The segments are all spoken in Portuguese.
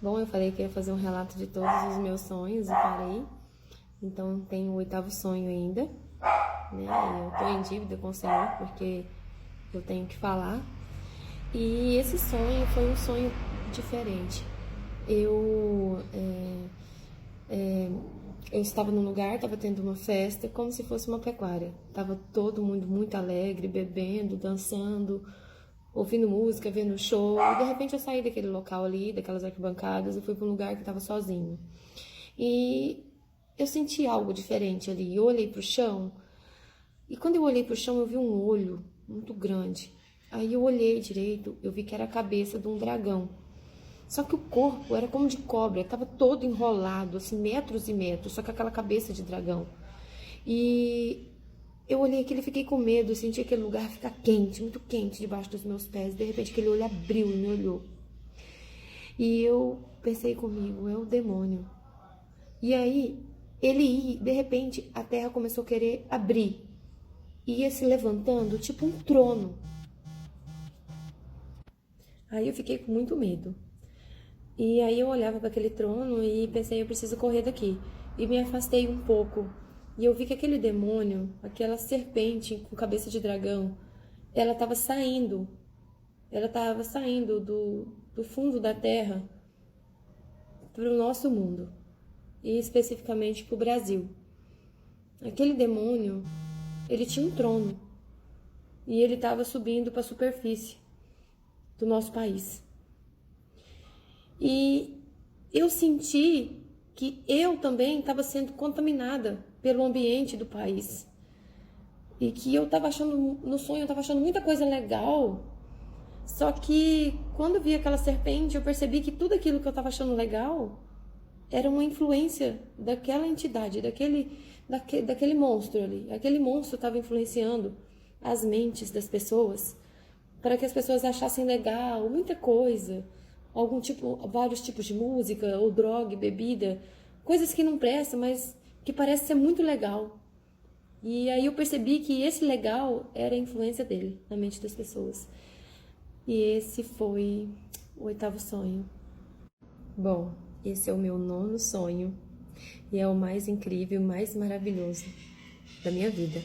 Bom, eu falei que ia fazer um relato de todos os meus sonhos e parei. Então, tenho o 8º sonho ainda, né? Eu tô em dívida com o Senhor porque eu tenho que falar. E esse sonho foi um sonho diferente. Eu estava num lugar, estava tendo uma festa, como se fosse uma pecuária. Tava todo mundo muito alegre, bebendo, dançando, ouvindo música, vendo show. E de repente eu saí daquele local ali, daquelas arquibancadas, e fui para um lugar que estava sozinho. E eu senti algo diferente ali. Eu olhei para o chão, e quando eu olhei para o chão, eu vi um olho muito grande. Aí eu olhei direito, eu vi que era a cabeça de um dragão. Só que o corpo era como de cobra, estava todo enrolado, assim, metros e metros, só que aquela cabeça de dragão. E eu olhei aquilo e fiquei com medo, eu senti aquele lugar ficar quente, muito quente debaixo dos meus pés. De repente aquele olho abriu e me olhou. E eu pensei comigo, é o demônio. E aí, de repente, a terra começou a querer abrir. E ia se levantando, tipo um trono. Aí eu fiquei com muito medo. E aí eu olhava para aquele trono e pensei, eu preciso correr daqui. E me afastei um pouco. E eu vi que aquele demônio, aquela serpente com cabeça de dragão, ela estava saindo. Ela estava saindo do fundo da terra para o nosso mundo. E especificamente para o Brasil. Aquele demônio, ele tinha um trono. E ele estava subindo para a superfície do nosso país. E eu senti que eu também estava sendo contaminada pelo ambiente do país. E que eu estava achando, no sonho, eu estava achando muita coisa legal. Só que quando eu vi aquela serpente, eu percebi que tudo aquilo que eu estava achando legal era uma influência daquela entidade, daquele monstro ali. Aquele monstro estava influenciando as mentes das pessoas para que as pessoas achassem legal muita coisa. Vários tipos de música, ou droga, bebida, coisas que não prestam, mas que parece ser muito legal. E aí eu percebi que esse legal era a influência dele na mente das pessoas. E esse foi o 8º sonho. Bom, esse é o meu 9º sonho e é o mais incrível, mais maravilhoso da minha vida.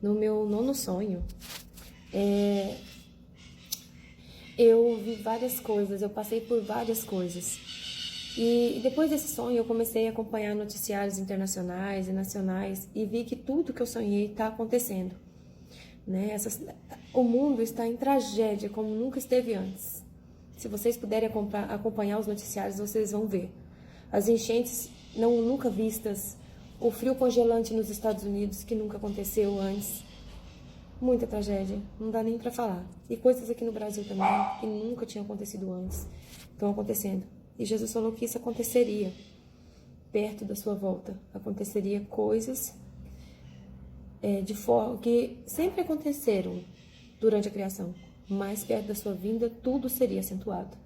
No meu 9º sonho, eu vi várias coisas, eu passei por várias coisas. E depois desse sonho eu comecei a acompanhar noticiários internacionais e nacionais e vi que tudo que eu sonhei está acontecendo. Né? O mundo está em tragédia como nunca esteve antes. Se vocês puderem acompanhar os noticiários, vocês vão ver. As enchentes nunca vistas, o frio congelante nos Estados Unidos que nunca aconteceu antes. Muita tragédia, não dá nem para falar. E coisas aqui no Brasil também, que nunca tinham acontecido antes, estão acontecendo. E Jesus falou que isso aconteceria perto da sua volta. Aconteceria coisas de forma que sempre aconteceram durante a criação. Mas perto da sua vinda, tudo seria acentuado.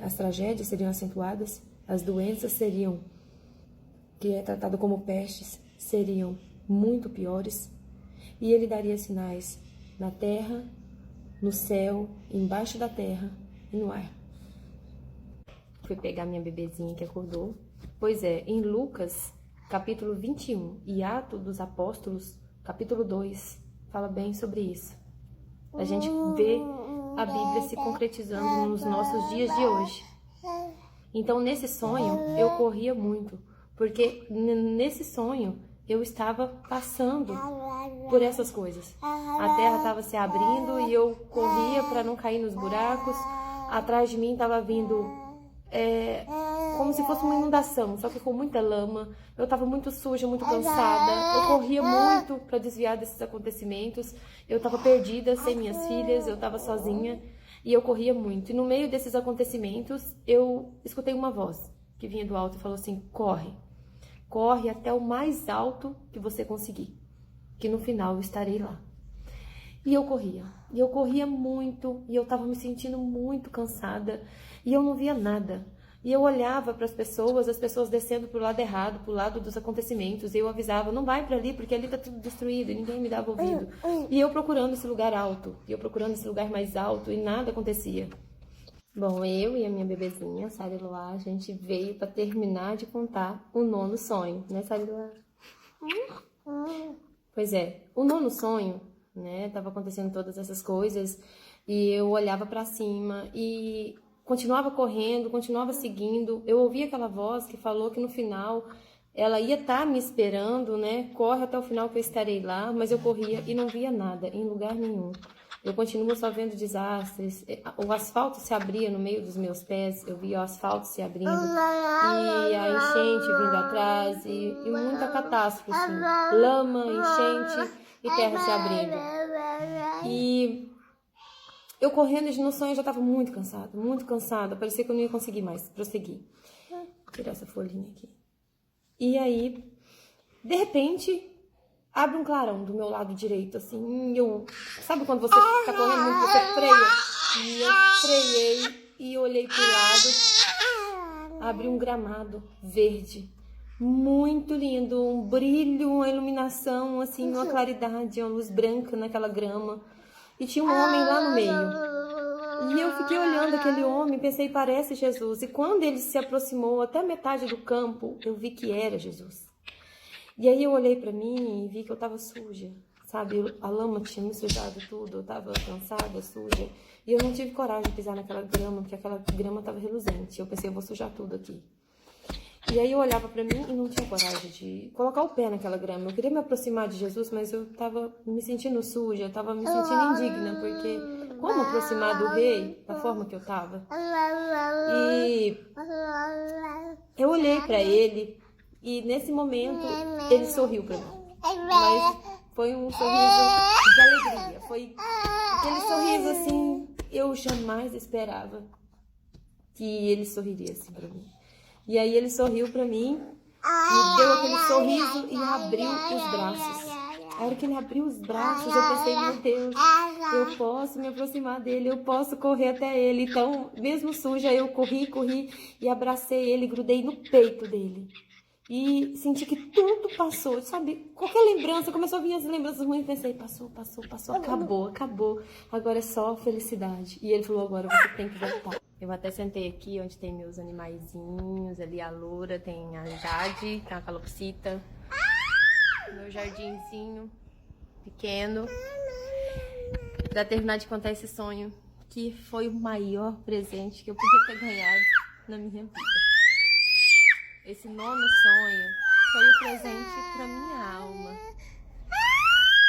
As tragédias seriam acentuadas, as doenças que é tratado como pestes, seriam muito piores. E ele daria sinais na terra, no céu, embaixo da terra e no ar. Fui pegar minha bebezinha que acordou. Pois é, em Lucas, capítulo 21 e Atos dos Apóstolos, capítulo 2, fala bem sobre isso. A gente vê a Bíblia se concretizando nos nossos dias de hoje. Então, nesse sonho, eu corria muito, porque nesse sonho eu estava passando por essas coisas. A terra estava se abrindo e eu corria para não cair nos buracos. Atrás de mim estava vindo como se fosse uma inundação, só que com muita lama. Eu estava muito suja, muito cansada. Eu corria muito para desviar desses acontecimentos. Eu estava perdida, sem minhas filhas, eu estava sozinha e eu corria muito. E no meio desses acontecimentos, eu escutei uma voz que vinha do alto e falou assim: corre. Corre até o mais alto que você conseguir, que no final eu estarei lá. E eu corria muito, e eu estava me sentindo muito cansada, e eu não via nada. E eu olhava para as pessoas descendo para o lado errado, para o lado dos acontecimentos, e eu avisava: não vai para ali, porque ali está tudo destruído, e ninguém me dava ouvido. E eu procurando esse lugar alto, e eu procurando esse lugar mais alto, e nada acontecia. Bom, eu e a minha bebezinha, Sara Eloá, a gente veio para terminar de contar o nono sonho, né, Sara Eloá? Pois é, o nono sonho, né, tava acontecendo todas essas coisas e eu olhava para cima e continuava correndo, continuava seguindo. Eu ouvi aquela voz que falou que no final ela ia estar me esperando, né? Corre até o final que eu estarei lá, mas eu corria e não via nada em lugar nenhum. Eu continuo só vendo desastres. O asfalto se abria no meio dos meus pés, eu via o asfalto se abrindo e a enchente vindo atrás e muita catástrofe, assim. Lama, enchente e terra se abrindo. E eu correndo no sonho, eu já estava muito cansada. Parecia que eu não ia conseguir mais prosseguir. Vou tirar essa folhinha aqui. E aí, de repente, abre um clarão do meu lado direito, assim, sabe quando você tá correndo muito, você freia? E eu freiei e olhei pro lado, abri um gramado verde, muito lindo, um brilho, uma iluminação, assim, uma claridade, uma luz branca naquela grama. E tinha um homem lá no meio. E eu fiquei olhando aquele homem, pensei, parece Jesus. E quando ele se aproximou até a metade do campo, eu vi que era Jesus. E aí eu olhei pra mim e vi que eu tava suja, sabe? A lama tinha me sujado tudo, eu tava cansada, suja. E eu não tive coragem de pisar naquela grama, porque aquela grama tava reluzente. Eu pensei, eu vou sujar tudo aqui. E aí eu olhava pra mim e não tinha coragem de colocar o pé naquela grama. Eu queria me aproximar de Jesus, mas eu tava me sentindo suja, eu tava me sentindo indigna, porque como aproximar do rei da forma que eu tava? E eu olhei pra ele e nesse momento ele sorriu pra mim. Mas foi um sorriso de alegria, foi aquele sorriso assim, eu jamais esperava que ele sorriria assim pra mim. E aí ele sorriu pra mim, me deu aquele sorriso e abriu os braços. A hora que ele abriu os braços, eu pensei, meu Deus, eu posso me aproximar dele, eu posso correr até ele. Então, mesmo suja, eu corri e abracei ele, grudei no peito dele. E senti que tudo passou, sabe? Qualquer lembrança, começou a vir as lembranças ruins, pensei, passou, acabou. Agora é só felicidade. E ele falou, agora você tem que voltar. Eu até sentei aqui, onde tem meus animaizinhos, ali a loura, tem a Jade, tem a calopsita. Meu jardinzinho pequeno. Pra terminar de contar esse sonho, que foi o maior presente que eu podia ter ganhado na minha vida. Esse nono sonho foi o presente pra minha alma.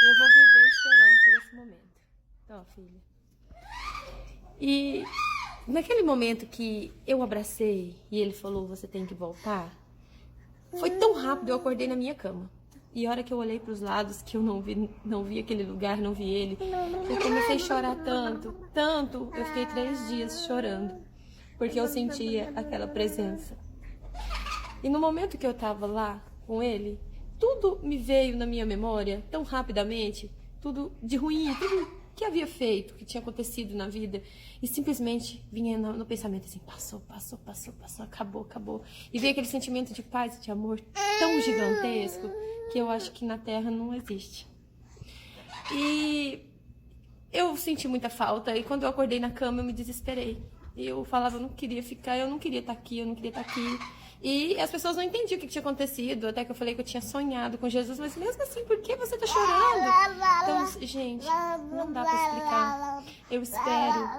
Eu vou viver esperando por esse momento. Ó, filha. E naquele momento que eu abracei e ele falou, você tem que voltar, foi tão rápido, eu acordei na minha cama. E a hora que eu olhei para os lados, que eu não vi aquele lugar, não vi ele, eu comecei a chorar tanto, eu fiquei 3 dias chorando, porque eu sentia aquela presença. E no momento que eu estava lá com ele, tudo me veio na minha memória tão rapidamente, tudo de ruim, tudo que havia feito, que tinha acontecido na vida, e simplesmente vinha no pensamento assim, passou, acabou. E veio aquele sentimento de paz e de amor tão gigantesco, que eu acho que na Terra não existe. E eu senti muita falta, e quando eu acordei na cama eu me desesperei. Eu falava, eu não queria ficar, eu não queria estar aqui. E as pessoas não entendiam o que tinha acontecido, até que eu falei que eu tinha sonhado com Jesus, mas mesmo assim, por que você tá chorando? Então, gente, não dá pra explicar. Eu espero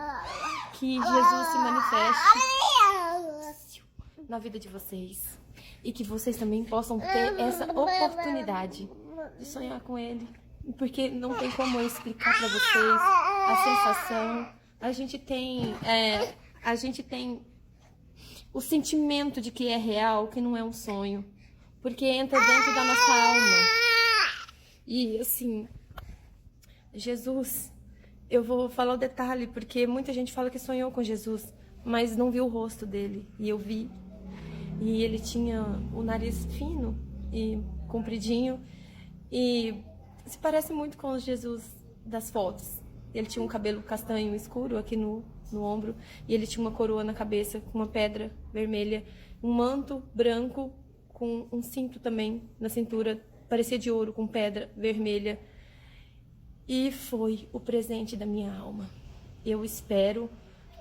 que Jesus se manifeste na vida de vocês e que vocês também possam ter essa oportunidade de sonhar com Ele, porque não tem como eu explicar pra vocês a sensação. A gente tem o sentimento de que é real, que não é um sonho, porque entra dentro da nossa alma. E assim, Jesus, eu vou falar o detalhe, porque muita gente fala que sonhou com Jesus, mas não viu o rosto dele, e eu vi. E ele tinha o nariz fino e compridinho, e se parece muito com o Jesus das fotos. Ele tinha um cabelo castanho escuro aqui no ombro, e ele tinha uma coroa na cabeça com uma pedra vermelha, um manto branco com um cinto também na cintura, parecia de ouro, com pedra vermelha. E foi o presente da minha alma. Eu espero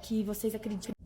que vocês acreditam